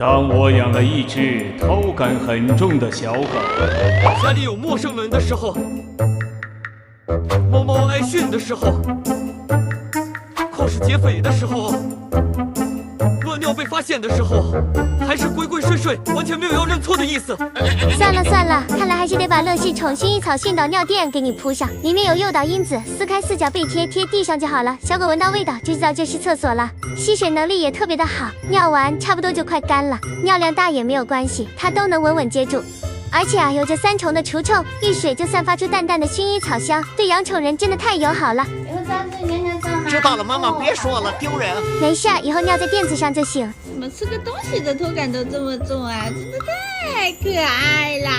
当我养了一只偷感很重的小狗，家里有陌生人的时候，猫猫挨训的时候，旷世劫匪的时候，乱尿被发现的时候，还是鬼鬼祟祟，完全没有要认错的意思。算了算了，看来还是得把乐事宠薰衣草训导尿垫给你铺上，里面有诱导因子，撕开4角背贴地上就好了。小狗闻到味道就知道这是厕所了，吸水能力也特别的好，尿完差不多就快干了，尿量大也没有关系，它都能稳稳接住。而且有着3重的除臭，遇水就散发出淡淡的薰衣草香，对养宠人真的太友好了。知道了，妈妈别说了，丢人。没事，以后尿在垫子上就行。怎么吃个东西的偷感都这么重啊？真的太可爱啦！